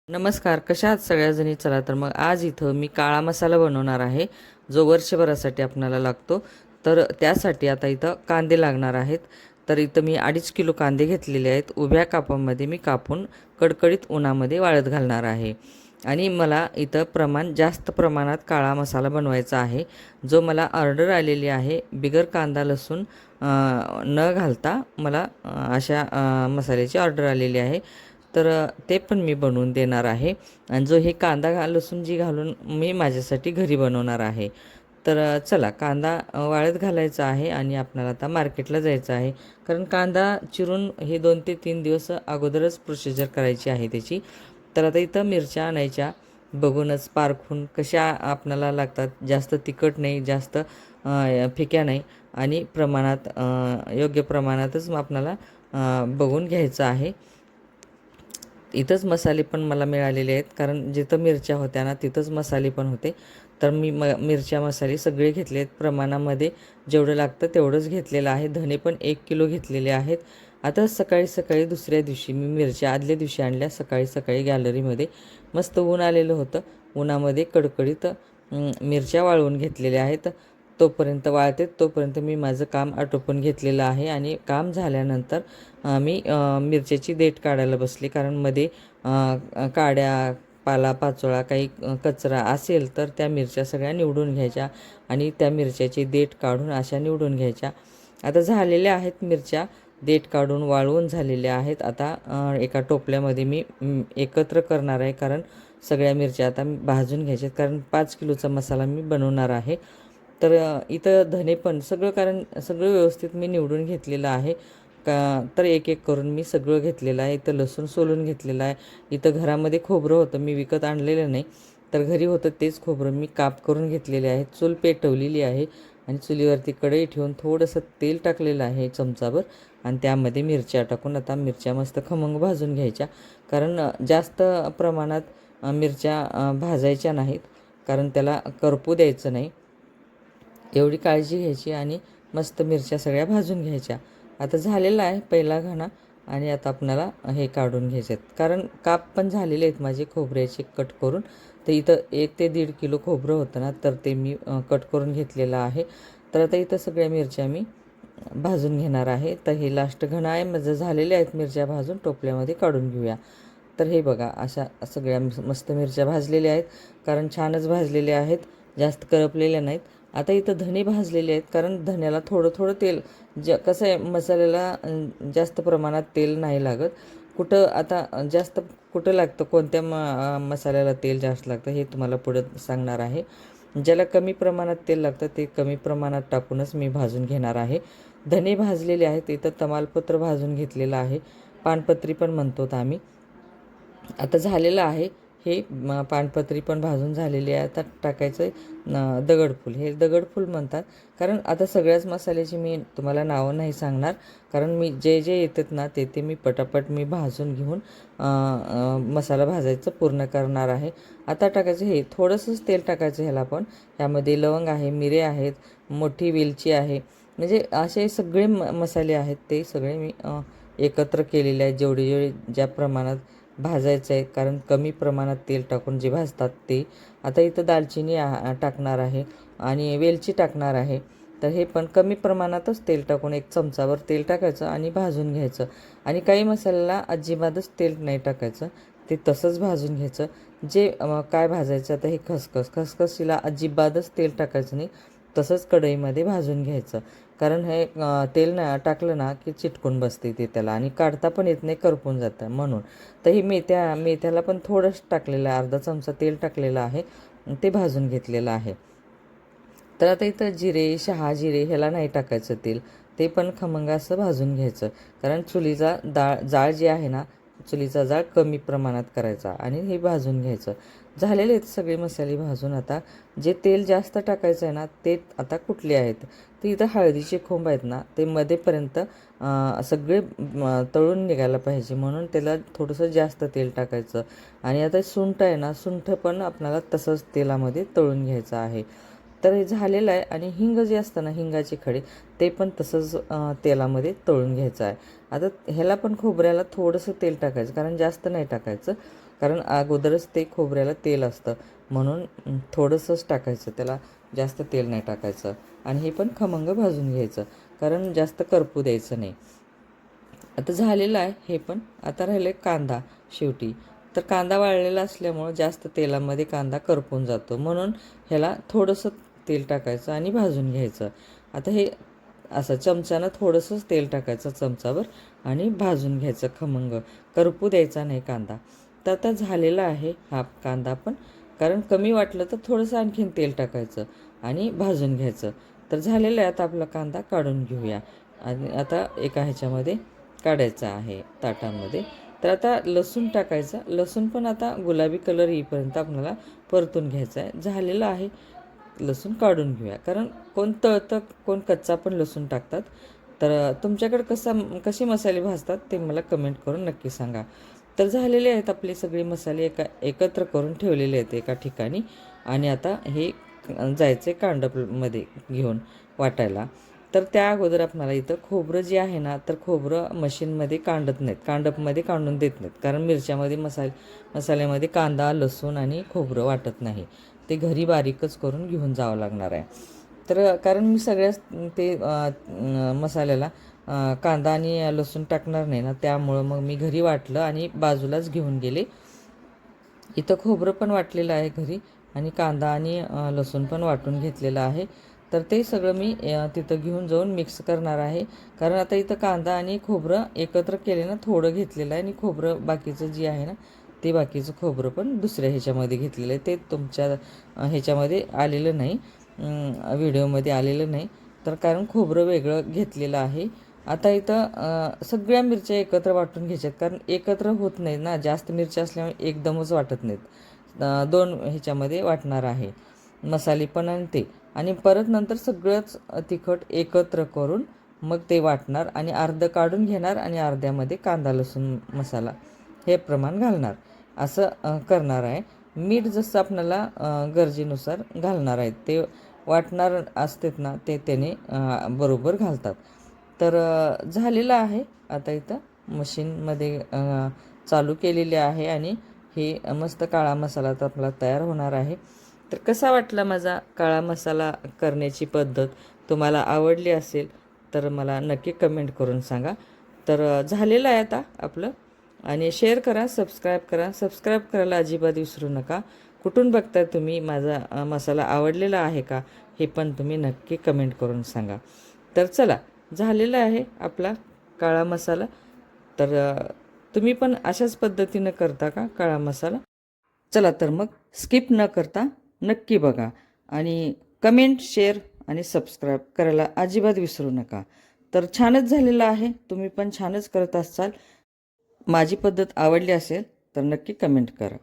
नमस्कार, कशा आहात सगळ्याजणी? चला तर मग आज इथं मी काळा मसाला बनवणार आहे, जो वर्षभरासाठी आपल्याला लागतो. तर त्यासाठी आता इथं कांदे लागणार आहेत. तर इथं मी 2.5 किलो कांदे घेतलेले आहेत. उभ्या कापामध्ये मी कापून कडकडीत उन्हामध्ये वाळत घालणार आहे. आणि मला इथं जास्त प्रमाणात काळा मसाला बनवायचा आहे, जो मला ऑर्डर आलेली आहे. बिगर कांदा लसूण न घालता मला अशा मसाल्याची ऑर्डर आलेली आहे. तर ते पण मी बनवून देणार आहे. आणि जो हे कांदा लसूण जी घालून मी माझ्यासाठी घरी बनवणार आहे. तर चला कांदा वाळत घालायचा आहे आणि आपल्याला आता मार्केटला जायचं आहे. कारण कांदा चिरून हे 2 ते 3 दिवस अगोदरच प्रोसिजर करायची आहे त्याची. तर आता इथं मिरच्या आणायच्या, बघूनच पारखून कशा आपल्याला लागतात. जास्त तिखट नाही, जास्त फिक्या नाही आणि योग्य प्रमाणातच आपल्याला बघून घ्यायचं आहे. इथंच मसाले पण मला मिळालेले आहेत, कारण जिथं मिरच्या होत्या ना तिथंच मसाले पण होते. तर मी मिरच्या मसाले सगळे घेतले आहेत. प्रमाणामध्ये जेवढं लागतं तेवढंच घेतलेलं आहे. धने पण 1 किलो घेतलेले आहेत. आता सकाळी सकाळी दुसऱ्या दिवशी मी मिरच्या आदल्या दिवशी आणल्या. सकाळी सकाळी गॅलरीमध्ये मस्त ऊन आलेलं होतं. उन्हामध्ये कडकडीत मिरच्या वाळवून घेतलेल्या आहेत. तोपर्यंत मी माझं काम आटोपून घेतलेलं आहे. आणि काम झाल्यानंतर मी मिरच्याची देठ काढायला बसले, कारण मध्ये काड्या, पालापाचोळा, काही कचरा असेल तर त्या मिरच्या सगळ्या निवडून घ्यायच्या आणि त्या मिरच्याची देठ काढून अशा निवडून घ्यायच्या. आता झालेल्या आहेत मिरच्या, देठ काढून वाळवून झालेल्या आहेत. आता एका टोपल्यामध्ये मी एकत्र करणार आहे, कारण सगळ्या मिरच्या आता भाजून घ्यायच्यात, कारण 5 किलोचा मसाला मी बनवणार आहे. तर इथं धने पण कारण सगळं व्यवस्थित मी निवडून घेतलेलं आहे. तर एक एक करून मी सगळं घेतलेलं आहे. इथं लसूण सोलून घेतलेलं आहे. इथं घरामध्ये खोबरं होतं, मी विकत आणलेलं नाही. तर घरी होतं तेच खोबरं मी काप करून घेतलेले आहे. चूल पेटवलेली आहे आणि चुलीवरती कढई ठेवून थोडंसं तेल टाकलेलं आहे चमचाभर, आणि त्यामध्ये मिरच्या टाकून आता मिरच्या मस्त खमंग भाजून घ्यायच्या. कारण जास्त प्रमाणात मिरच्या भाजायच्या नाहीत, कारण त्याला करपू द्यायचं नाही, एवढी काळजी घ्यायची. आणि मस्त मिरच्या सगळ्या भाजून घ्यायच्या. आता झालेला आहे पहिला घाणा, आणि आता आपल्याला हे काढून घ्यायचे आहेत, कारण काप पण झालेले आहेत माझे खोबऱ्याचे कट करून. तर इथं 1 ते 1.5 किलो खोबरं होतं ना, तर ते मी कट करून घेतलेलं आहे. तर आता इथं सगळ्या मिरच्या मी भाजून घेणार आहे. तर हे लास्ट घणा आहे माझं. झालेले आहेत मिरच्या भाजून, टोपल्यामध्ये काढून घेऊया. तर हे बघा, अशा सगळ्या मस्त मिरच्या भाजलेल्या आहेत, कारण छानच भाजलेल्या आहेत, जास्त करपलेल्या नाहीत. आता इथं धने भाजलेले आहेत, कारण धन्याला थोडं थोडं तेल, कसं आहे मसाल्याला जास्त प्रमाणात तेल नाही लागत. जास्त कुठं लागतं, कोणत्या मसाल्याला तेल जास्त लागतं हे तुम्हाला पुढं सांगणार आहे. ज्याला कमी प्रमाणात तेल लागतं ते कमी प्रमाणात टाकूनच मी भाजून घेणार आहे. धने भाजलेले आहेत. इथं तमालपत्र भाजून घेतलेलं आहे, पानपत्री पण म्हणतो आम्ही. आता झालेलं आहे हे पानपत्री पण भाजून झालेली आहे. आता टाकायचं दगडफूल. हे दगडफूल म्हणतात, कारण आता सगळ्याच मसाल्याची मी तुम्हाला नावं नाही सांगणार, कारण मी जे जे येतात ना ते मी पटापट भाजून घेऊन मसाला भाजायचं पूर्ण करणार आहे. आता टाकायचं हे थोडंसंच तेल टाकायचं ह्याला पण. यामध्ये लवंग आहे, मिरे आहेत, मोठी वेलची आहे, म्हणजे असे सगळे मसाले आहेत, ते सगळे मी एकत्र केलेले आहेत, जेवढे जेवढे ज्या प्रमाणात भाजायचं आहे, कारण कमी प्रमाणात तेल टाकून जे भाजतात ते. आता इथं दालचिनी टाकणार आहे आणि वेलची टाकणार आहे. तर हे पण कमी प्रमाणातच तेल टाकून 1 चमचाभर तेल टाकायचं आणि भाजून घ्यायचं. आणि काही मसाल्याला अजिबातच तेल नाही टाकायचं, ते तसंच भाजून घ्यायचं. काय भाजायचं आता हे खसखसीला अजिबातच तेल टाकायचं नाही, तसंच कढईमध्ये भाजून घ्यायचं. कारण हे तेल टाकलं ना की चिटकून बसते ते त्याला, आणि काढता पण येत नाही, करपून जातं म्हणून. तर ही मेथ्याला पण थोडंच टाकलेलं आहे, अर्धा चमचा तेल टाकलेलं आहे, ते भाजून घेतलेलं आहे. तर आता इथं जिरे, शहाजिरे ह्याला नाही टाकायचं तेल, ते पण खमंग असं भाजून घ्यायचं. कारण चुलीचा जाळ जे आहे ना, चुलीचा जाळ कमी प्रमाणात करायचा आणि हे भाजून घ्यायचं. झालेले आहेत सगळे मसाले भाजून. आता जे तेल जास्त टाकायचं आहे ना, ते आता कुठले आहेत, ते इथं हळदीचे खोंब आहेत ना, ते मध्येपर्यंत सगळे तळून निघायला पाहिजे, म्हणून त्याला थोडंसं जास्त तेल टाकायचं. आणि आता सुंठ आहे ना, सुंठ पण आपल्याला तसंच तेलामध्ये तळून घ्यायचं आहे. तर हे झालेलं आहे. आणि हिंग जे असतं ना, हिंगाचे खडे, ते पण तसंच तेलामध्ये तळून घ्यायचं आहे. आता ह्याला पण खोबऱ्याला थोडंसं तेल टाकायचं, कारण जास्त नाही टाकायचं. कारण अगोदरच ते खोबऱ्याला तेल असतं, म्हणून थोडंसंच टाकायचं, त्याला जास्त तेल नाही टाकायचं. आणि हे पण खमंग भाजून घ्यायचं, कारण जास्त करपू द्यायचं नाही. आता झालेलं आहे हे पण. आता राहिलं आहे कांदा शेवटी. तर कांदा वाळलेला असल्यामुळं जास्त तेलामध्ये कांदा करपून जातो, म्हणून ह्याला थोडंसं तेल टाकायचं आणि भाजून घ्यायचं. आता हे असं चमच्यानं थोडंसंच तेल टाकायचं चमचाभर आणि भाजून घ्यायचं खमंग, करपू द्यायचा नाही कांदा. तर आता झालेला आहे हा कांदा पण, कारण कमी वाटलं तर थोडंसं आणखीन तेल टाकायचं आणि भाजून घ्यायचं. तर झालेलं आहे. आता आपला कांदा काढून घेऊया आणि आता एका ह्याच्यामध्ये काढायचा आहे ताटामध्ये. तर आता लसूण टाकायचा. लसूण पण आता गुलाबी कलर येईपर्यंत आपल्याला परतून घ्यायचा आहे. झालेलं आहे. लसूण काढून घेऊया, कारण कोण तळतं कोण कच्चा पण लसूण टाकतात. तर तुमच्याकडे कसे मसाले भाजतात ते मला कमेंट करून नक्की सांगा. तर झालेले आहेत आपले सगळे मसाले एकत्र करून ठेवलेले आहेत एका ठिकाणी. आणि आता हे जायचे कांडपमध्ये घेऊन वाटायला. तर त्या अगोदर आपल्याला इथं खोबरं जे आहे ना, तर खोबरं मशीनमध्ये कांडत नाहीत, कांडपमध्ये काढून देत नाहीत, कारण मिरच्यामध्ये मसाल्यामध्ये कांदा लसूण आणि खोबरं वाटत नाही. ते घरी बारीकच करून घेऊन जावं लागणार आहे. तर कारण मी सगळ्याच ते मसाल्याला कांदा आणि लसूण टाकणार नाही ना, त्यामुळं मग मी घरी वाटलं आणि बाजूलाच घेऊन गेले. इथं खोबरं पण वाटलेलं आहे घरी आणि कांदा आणि लसूण पण वाटून घेतलेलं आहे. तर ते सगळं मी तिथं घेऊन जाऊन मिक्स करणार आहे. कारण आता इथं कांदा आणि खोबरं एकत्र केले ना, थोडं घेतलेलं आहे आणि खोबरं बाकीचं जे आहे ना, ते बाकीचं खोबरं पण दुसऱ्या ह्याच्यामध्ये घेतलेलं आहे. ते तुमच्या ह्याच्यामध्ये आलेलं नाही, व्हिडिओमध्ये आलेलं नाही. तर कारण खोबरं वेगळं घेतलेलं आहे. आता इथं सगळ्या मिरच्या एकत्र वाटून घ्यायच्यात, कारण एकत्र होत नाहीत ना, जास्त मिरच्या असल्यामुळे एकदमच वाटत नाहीत. दोन ह्याच्यामध्ये वाटणार आहे मसाले पण आणि ते. आणि परत नंतर सगळंच तिखट एकत्र करून मग ते वाटणार आणि अर्धं काढून घेणार आणि अर्ध्यामध्ये कांदा लसूण मसाला हे प्रमाण घालणार. असं करणार आहे. मीठ जसं आपल्याला गरजेनुसार घालणार आहेत, ते वाटणार असतात ना, ते त्याने बरोबर घालतात. तर झालेलं आहे. आता इथं मशीनमध्ये चालू केलेले आहे आणि हे मस्त काळा मसाला तर आपला तयार होणार आहे. तर कसा वाटला माझा काळा मसाला करण्याची पद्धत? तुम्हाला आवडली असेल तर मला नक्की कमेंट करून सांगा. तर झालेलं आहे आता आपलं. आणि शेअर करा, सबस्क्राईब करा. सबस्क्राईब करायला अजिबात विसरू नका. कुठून बघताय तुम्ही? माझा मसाला आवडलेला आहे का, हे पण तुम्ही नक्की कमेंट करून सांगा. तर चला, झालेला आहे आपला काळा मसाला. तर तुम्ही पण अशाच पद्धतीनं करता का काळा मसाला? चला तर मग स्किप न करता नक्की बघा आणि कमेंट, शेअर आणि सबस्क्राईब करायला अजिबात विसरू नका. तर छानच झालेलं आहे. तुम्ही पण छानच करत असाल. माझी पद्धत आवडली असेल तर नक्की कमेंट करा.